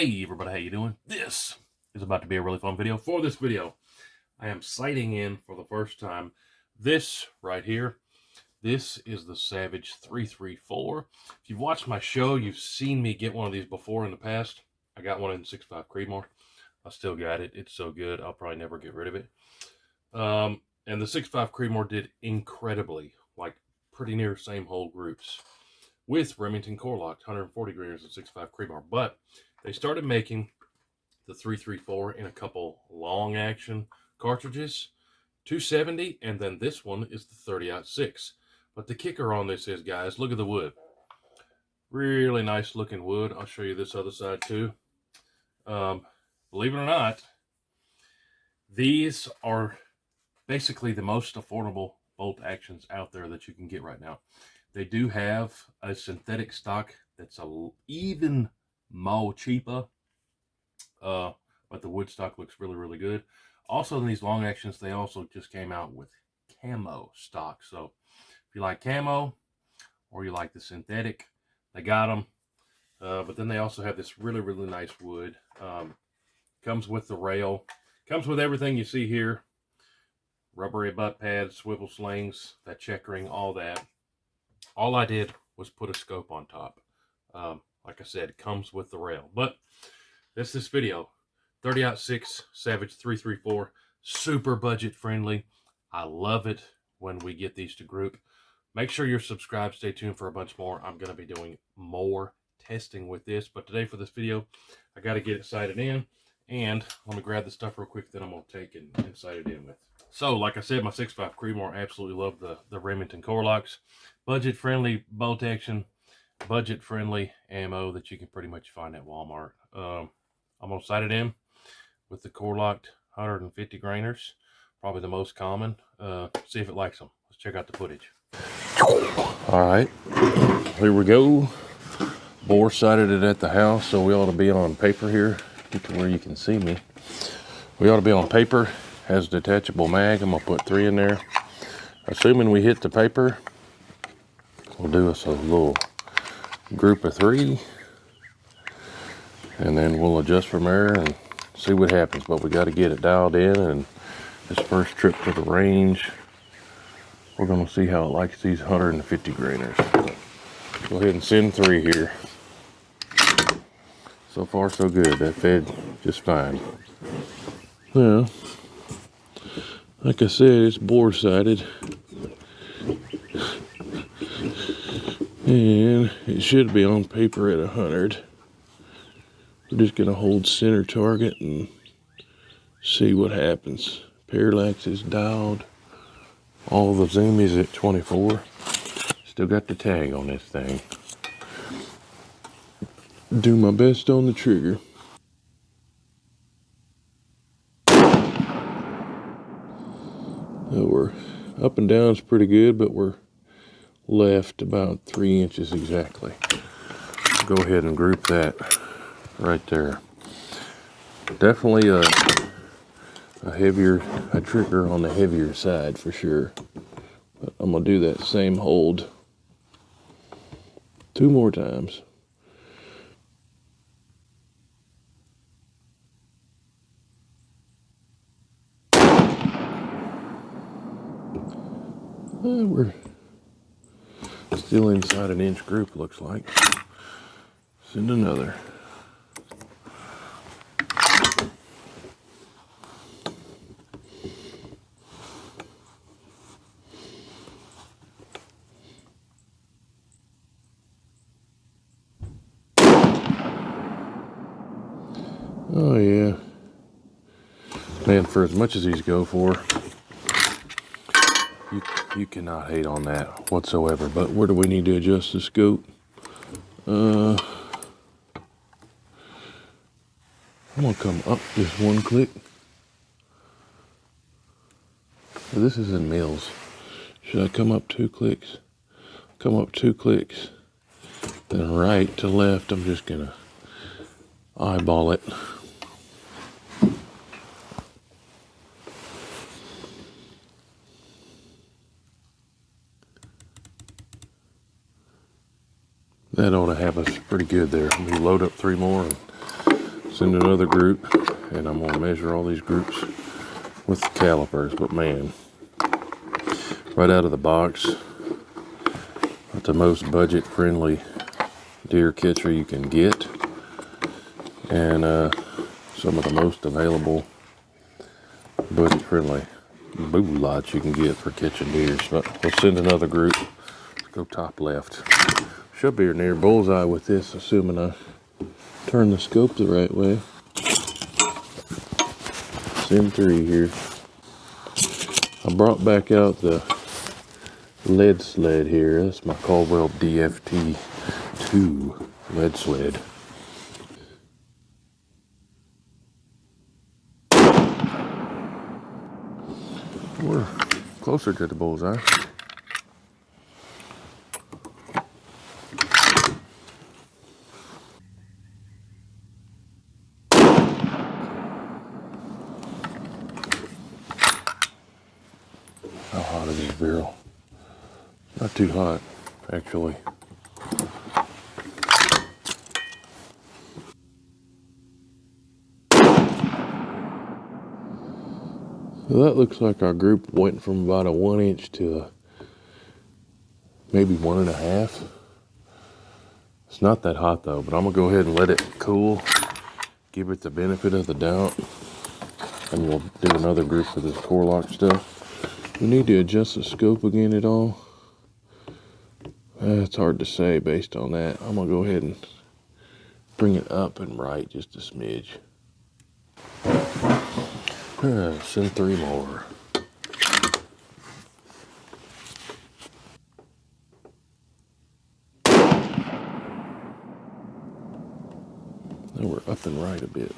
Hey everybody, how you doing? This is about to be a really fun video. For this video, I am sighting in for the first time this right here. This is the Savage 334. If you've watched my show, you've seen me get one of these before in the past. I got one in 6.5 Creedmoor. I still got it. It's so good, I'll probably never get rid of it. And the 6.5 Creedmoor did incredibly, like pretty near same whole groups with Remington core-lokt 140 grainers and 6.5 Creedmoor. But they started making the 334 in a couple long action cartridges, 270, and then this one is the 30-06. But the kicker on this is, guys, look at the wood. Really nice looking wood. I'll show you this other side too. Believe it or not, these are basically the most affordable bolt actions out there that you can get right now. They do have a synthetic stock that's even more cheaper, but the wood stock looks really, really good. Also, in these long actions, they also just came out with camo stock. So if you like camo or you like the synthetic, they got them. But then they also have this really, really nice wood. Comes with the rail, comes with everything you see here. Rubbery butt pads, swivel slings, that checkering, all that. All I did was put a scope on top. Like I said, it comes with the rail. But that's this video. 30-06 Savage 334. Super budget friendly. I love it when we get these to group. Make sure you're subscribed. Stay tuned for a bunch more. I'm going to be doing more testing with this. But today for this video, I got to get it sighted in. And let me grab the stuff real quick that I'm going to take and sight it in with. So, like I said, my 6.5 Creedmoor, absolutely love the Remington core-lokts. Budget-friendly bolt action, budget-friendly ammo that you can pretty much find at Walmart. I'm going to sight it in with the core-lokt 150 grainers, probably the most common. See if it likes them. Let's check out the footage. All right, here we go. Bore sighted it at the house, so we ought to be on paper here. Get to where you can see me. We ought to be on paper. Has a detachable mag. I'm gonna put 3 in there. Assuming we hit the paper, we'll do us a little group of 3, and then we'll adjust from there and see what happens. But we got to get it dialed in, and this first trip to the range, we're gonna see how it likes these 150 grainers. Go ahead and send 3 here. So far so good. That fed just fine. Well, like I said, it's bore sighted, and it should be on paper at 100. We're just gonna hold center target and see what happens. Parallax is dialed. All the zoom is at 24. Still got the tag on this thing. Do my best on the trigger. We're up and down is pretty good, but we're left about 3 inches exactly. Go ahead and group that right there. Definitely a trigger on the heavier side for sure. But I'm gonna do that same hold 2 more times. We're still inside an inch group, looks like. Send another. Oh yeah. Man, for as much as these go for, you cannot hate on that whatsoever. But where do we need to adjust the scope? I'm gonna come up just 1 click. This is in mils. Should I come up 2 clicks? Come up 2 clicks. Then right to left, I'm just gonna eyeball it. That ought to have us pretty good there. We load up 3 more and send another group, and I'm going to measure all these groups with the calipers. But man, right out of the box, it's the most budget-friendly deer catcher you can get, and some of the most available budget-friendly boo lots you can get for catching deer. But we'll send another group. Let's go top left. Should be near bullseye with this, assuming I turn the scope the right way. Send 3 here. I brought back out the lead sled here. That's my Caldwell DFT2 lead sled. We're closer to the bullseye. How hot is this barrel? Not too hot, actually. So that looks like our group went from about a 1 inch to maybe 1.5. It's not that hot though, but I'm gonna go ahead and let it cool, give it the benefit of the doubt, and we'll do another group for this core-lokt stuff. We need to adjust the scope again at all. It's hard to say based on that. I'm gonna go ahead and bring it up and right just a smidge. Send 3 more. Now we're up and right a bit.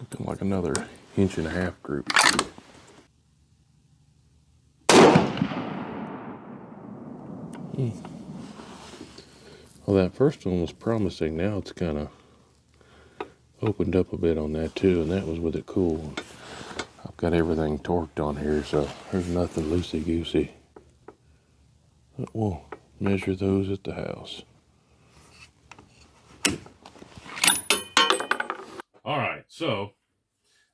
Looking like another 1.5 inch group. Well, that first one was promising. Now it's kind of opened up a bit on that too, and that was with it cool. I've got everything torqued on here, so there's nothing loosey-goosey. But we'll measure those at the house. All right, so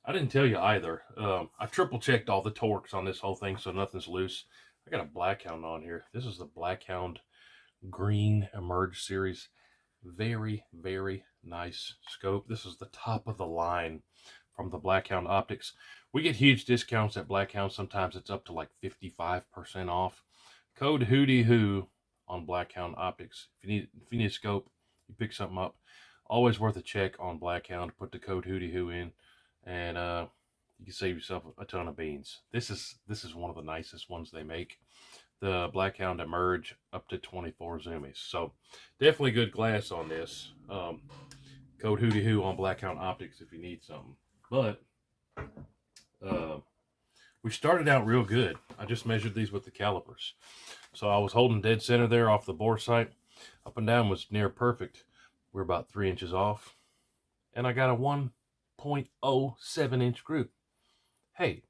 I didn't tell you either. I triple checked all the torques on this whole thing, so nothing's loose. I got a Blackhound on here. This is the Blackhound Green Emerge series. Very, very nice scope. This is the top of the line from the Blackhound Optics. We get huge discounts at Blackhound. Sometimes it's up to like 55% off. Code WHOTEEWHO on Blackhound Optics. If you need a scope, you pick something up. Always worth a check on Blackhound. Put the code WHOTEEWHO in, and you can save yourself a ton of beans. This is one of the nicest ones they make. The Blackhound Emerge up to 24 zoomies. So definitely good glass on this. Code WHOTEEWHO on Blackhound Optics if you need something. But we started out real good. I just measured these with the calipers. So I was holding dead center there off the bore sight. Up and down was near perfect. We're about 3 inches off. And I got a 1.07 inch group. Hey,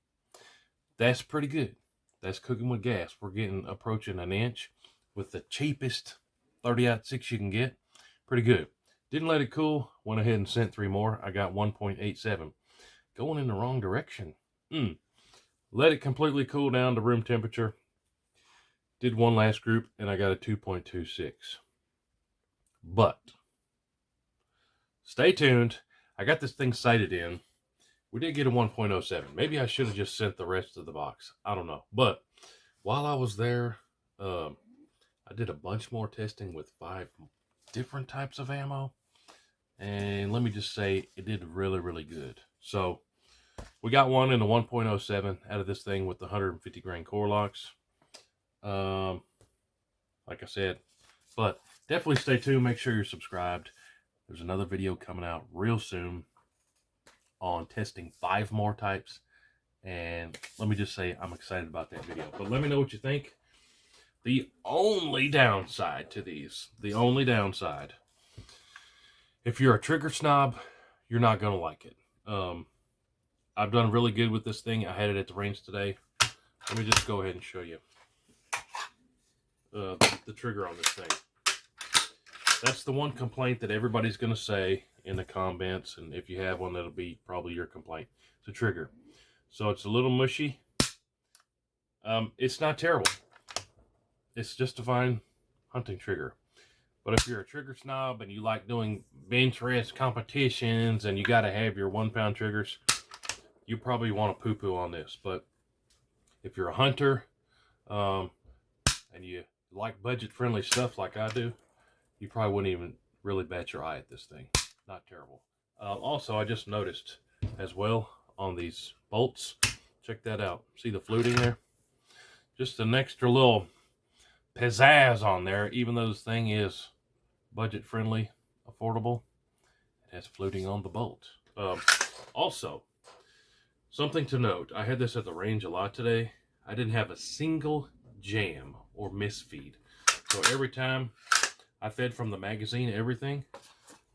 that's pretty good. That's cooking with gas. We're getting approaching an inch with the cheapest 30-06 you can get. Pretty good. Didn't let it cool. Went ahead and sent 3 more. I got 1.87. Going in the wrong direction. Let it completely cool down to room temperature. Did one last group, and I got a 2.26. But stay tuned. I got this thing sighted in. We did get a 1.07. Maybe I should have just sent the rest of the box. I don't know. But while I was there, I did a bunch more testing with 5 different types of ammo. And let me just say, it did really, really good. So we got one in the 1.07 out of this thing with the 150 grain core-lokts. Like I said, but definitely stay tuned. Make sure you're subscribed. There's another video coming out real soon on testing 5 more types, and let me just say I'm excited about that video. But let me know what you think. The only downside to these, if you're a trigger snob, you're not gonna like it. I've done really good with this thing. I had it at the range today. Let me just go ahead and show you the trigger on this thing. That's the one complaint that everybody's going to say in the comments, and if you have one, that'll be probably your complaint. It's a trigger. So it's a little mushy. It's not terrible. It's just a fine hunting trigger. But if you're a trigger snob and you like doing bench rest competitions and you got to have your 1 pound triggers, you probably want to poo-poo on this. But if you're a hunter and you like budget-friendly stuff like I do, you probably wouldn't even really bat your eye at this thing. Not terrible. Also, I just noticed as well on these bolts, check that out. See the fluting there? Just an extra little pizzazz on there, even though this thing is budget-friendly, affordable. It has fluting on the bolt. Also, something to note, I had this at the range a lot today. I didn't have a single jam or misfeed. So every time I fed from the magazine, everything,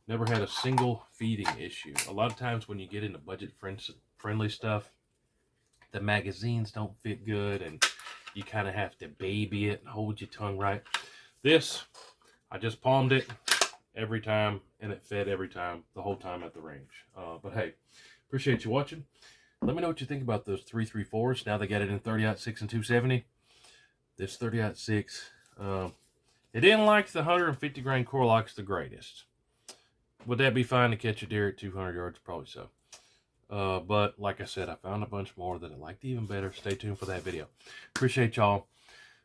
never had a single feeding issue. A lot of times when you get into budget-friendly stuff, the magazines don't fit good and you kind of have to baby it and hold your tongue right. This, I just palmed it every time and it fed every time, the whole time at the range. But hey, appreciate you watching. Let me know what you think about those 334s. Now they got it in 30-06 and 270. This 30-06, it didn't like the 150 grain core-lokt the greatest. Would that be fine to catch a deer at 200 yards? Probably so. But like I said, I found a bunch more that I liked even better. Stay tuned for that video. Appreciate y'all.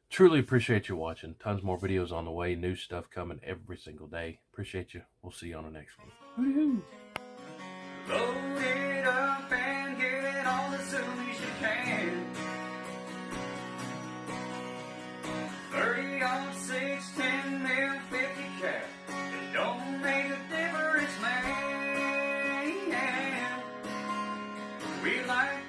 Truly appreciate you watching. Tons more videos on the way. New stuff coming every single day. Appreciate you. We'll see you on the next one. Woo-hoo. Load it up and get it on as soon as you can. 30-06, 10 mil, 50 cal. It don't make a difference, man. We like